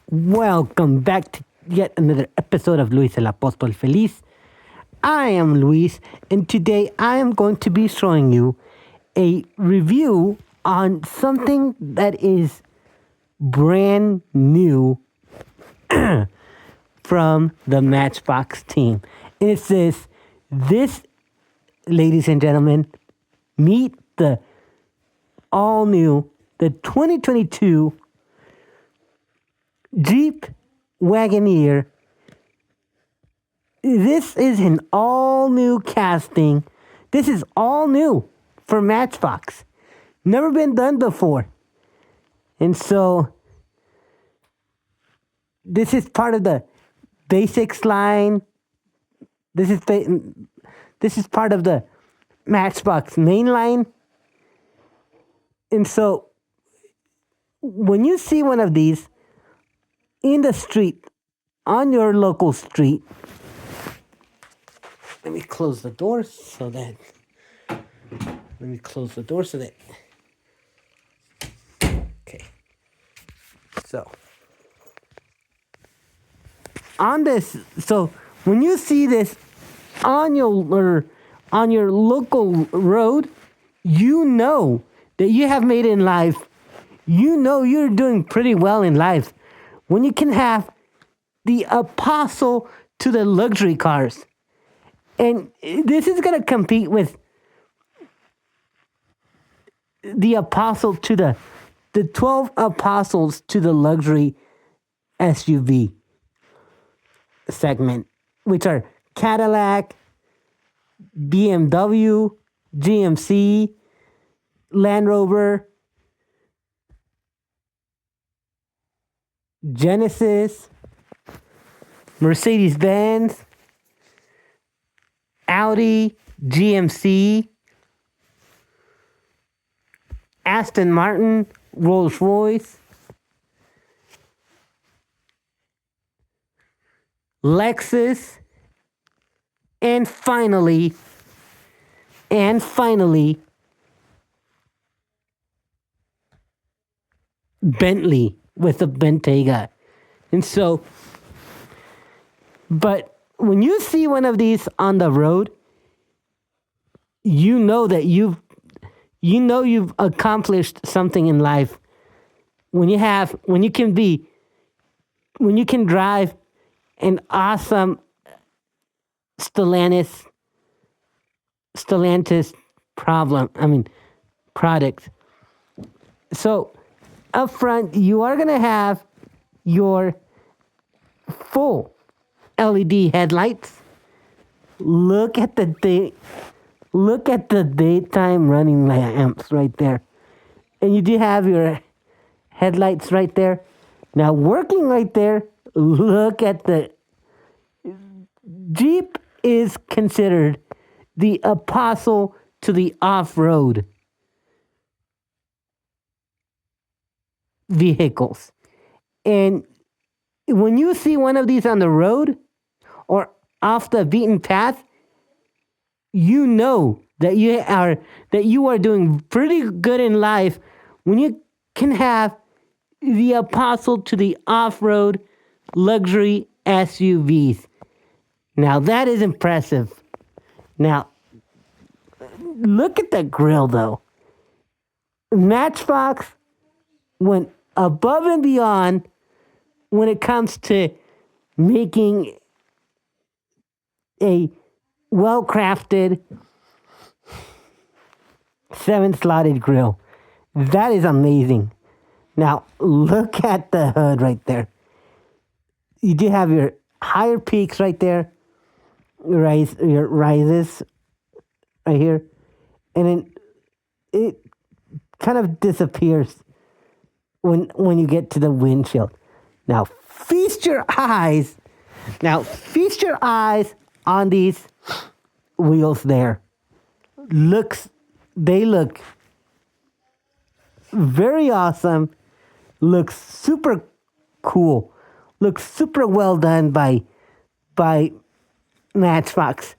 Welcome back to yet another episode of Luis el Apóstol Feliz. I am Luis, and today I am going to be showing you a review on something that is brand new from the Matchbox team. And it says, this, ladies and gentlemen, meet the all-new, the 2022 Jeep Wagoneer. This is an all-new casting. This is all new for Matchbox. Never been done before. And so, this is part of the Basics line. This is part of the Matchbox Mainline. And so, when you see one of these in the street, on your local street, let me close the door so that, okay. So, when you see this on your local road, you know that you have made it in life. You know you're doing pretty well in life when you can have the apostle to the luxury cars. And this is going to compete with the apostle to the 12 apostles to the luxury SUV segment, which are Cadillac, BMW, GMC, Land Rover, Genesis, Mercedes-Benz, Audi, GMC, Aston Martin, Rolls-Royce, Lexus, and finally, Bentley with the Bentayga. And so, but when you see one of these on the road, you know that you've accomplished something in life. When you can drive an awesome Stellantis product. So up front, you are going to have your full LED headlights. Look at the daytime running lamps right there. And you do have your headlights right there. Now working right there, look at the Jeep is considered the apostle to the off-road vehicles. And when you see one of these on the road or off the beaten path, you know that you are doing pretty good in life when you can have the apostle to the off-road luxury SUVs. Now that is impressive. Now, look at the grill though. Matchbox went above and beyond when it comes to making a well-crafted 7-slotted grill. That is amazing. Now, look at the hood right there. You do have your higher peaks right there, your rises right here, and then it kind of disappears when you get to the windshield. Now, feast your eyes on these wheels there. They look very awesome. Looks super cool. Looks super well done by Matchbox.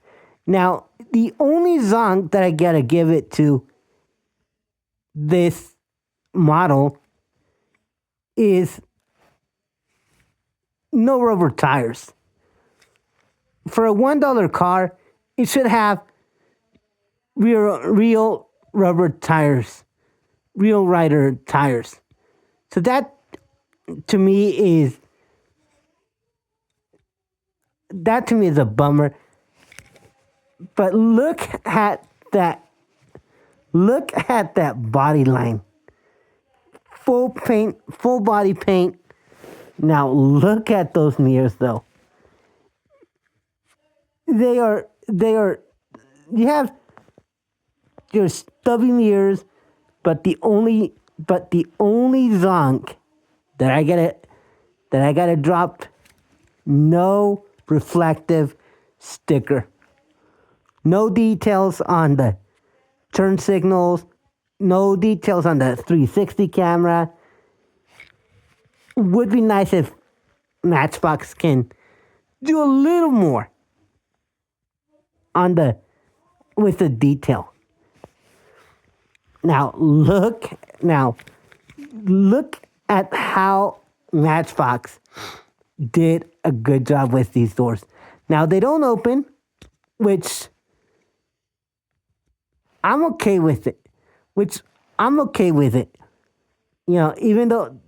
Now, the only zonk that I gotta give it to this model is no rubber tires. For a $1 car, it should have real rubber tires, real rider tires. So that to me is a bummer. But that look at that body line. Full paint, full body paint. Now look at those mirrors though. They are you have your stubby mirrors, but the only zonk that I gotta drop, no reflective sticker. No details on the turn signals, no details on the 360 camera. Would be nice if Matchbox can do a little more on the with the detail. Now look at how Matchbox did a good job with these doors. Now they don't open, which I'm okay with it. Which I'm okay with it. Even though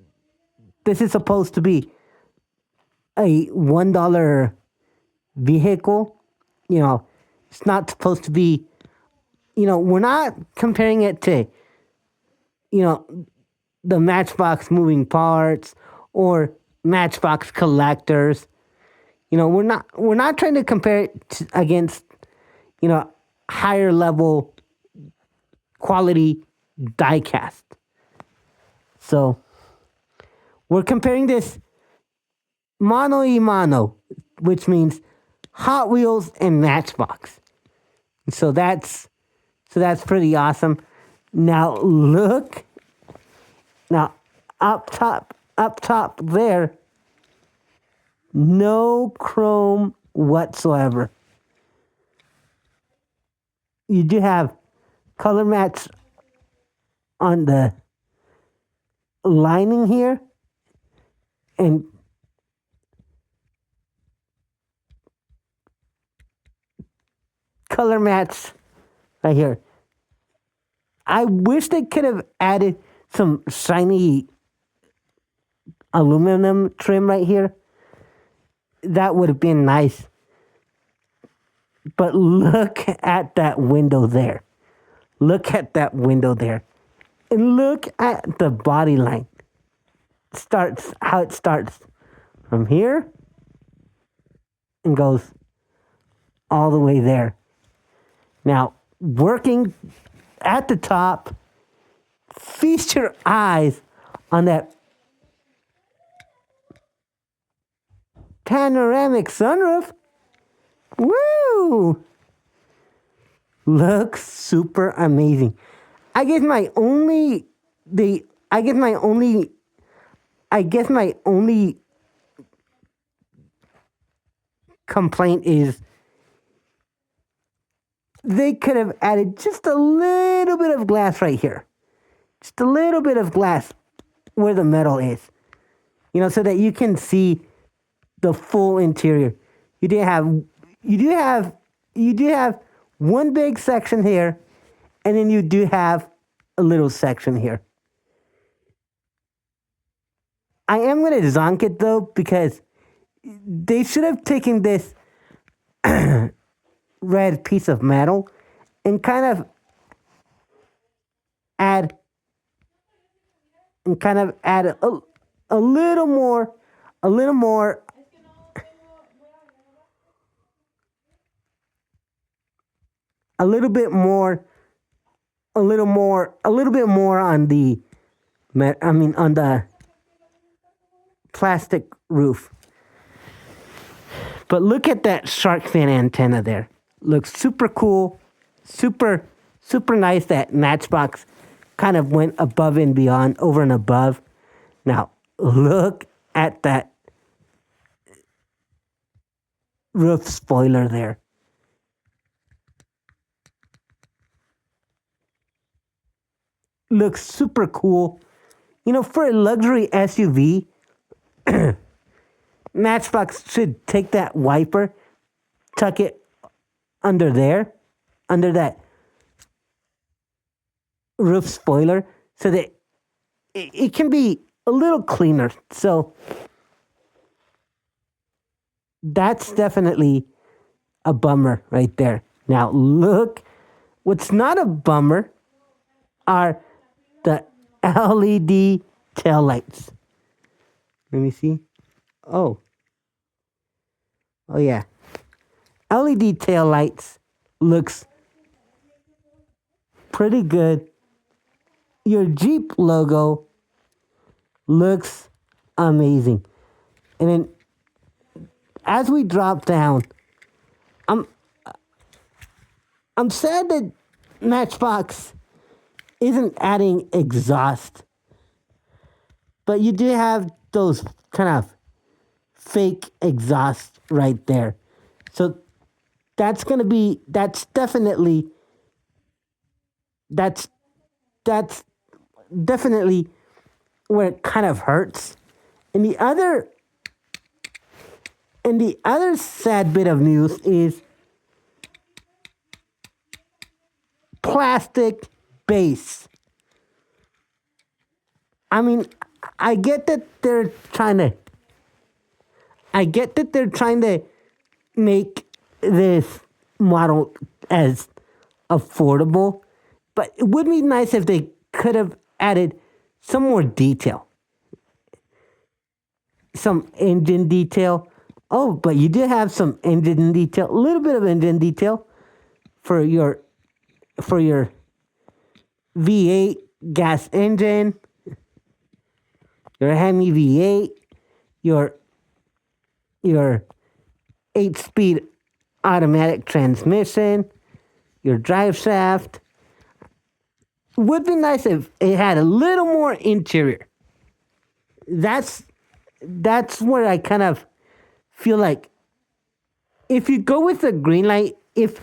this is supposed to be a $1 vehicle, you know, it's not supposed to be, we're not comparing it to, you know, the Matchbox moving parts or Matchbox collectors. We're not trying to compare it against, higher level quality diecast. So we're comparing this mano y mano, which means Hot Wheels and Matchbox. So that's pretty awesome. Now look, now up top there, no chrome whatsoever. You do have color match on the lining here, and color match right here. I wish they could have added some shiny aluminum trim right here. That would have been nice. But look at that window there. Look at that window there. And look at the body line. How it starts from here and goes all the way there. Now, working at the top, feast your eyes on that panoramic sunroof. Woo! Looks super amazing. I guess my only complaint is they could have added just a little bit of glass right here. Just a little bit of glass where the metal is. So that you can see the full interior. You do have one big section here, and then you do have a little section here. I am going to zonk it though, because they should have taken this red piece of metal and kind of add a little more a little more a little bit more on the on the plastic roof. But look at that shark fin antenna there. Looks super cool, super nice that Matchbox kind of went above and beyond, over and above. Now, look at that roof spoiler there. Looks super cool. For a luxury SUV, Matchbox should take that wiper, tuck it under there, under that roof spoiler, so that it can be a little cleaner. So that's definitely a bummer right there. Now, look, what's not a bummer are the LED taillights. Let me see. Oh, oh yeah. LED taillights looks pretty good. Your Jeep logo looks amazing. And then as we drop down, I'm I'm sad that Matchbox isn't adding exhaust, but you do have those kind of fake exhaust right there. So that's definitely that's that's definitely where it kind of hurts. And the other sad bit of news is plastic base. I mean, I get that they're trying to I get that they're trying to make this model as affordable, but it would be nice if they could have added some more detail, some engine detail. Oh, but you did have some engine detail, a little bit of engine detail for your V8 gas engine, your Hemi V8, your your 8-speed automatic transmission, your drive shaft. Would be nice if it had a little more interior. That's that's where I kind of feel like if you go with the green light, if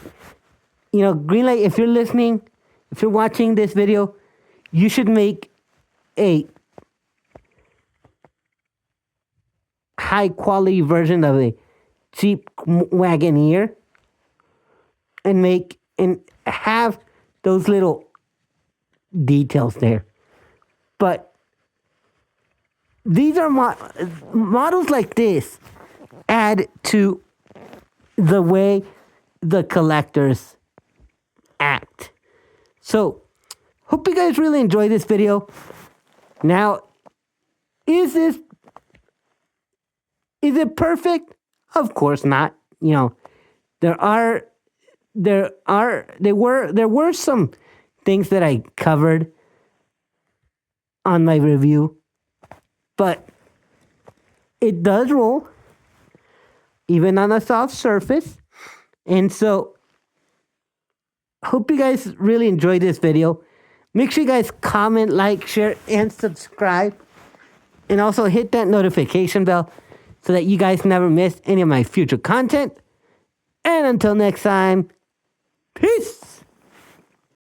green light, if you're listening, if you're watching this video, you should make a high quality version of a Jeep Wagoneer and have those little details there. But these are models like this add to the way the collectors act. So, hope you guys really enjoyed this video. Now, is it perfect? Of course not. There are there were some things that I covered on my review, but it does roll even on a soft surface. And so hope you guys really enjoyed this video. Make sure you guys comment, like, share, and subscribe. And also hit that notification bell so that you guys never miss any of my future content. And until next time, peace!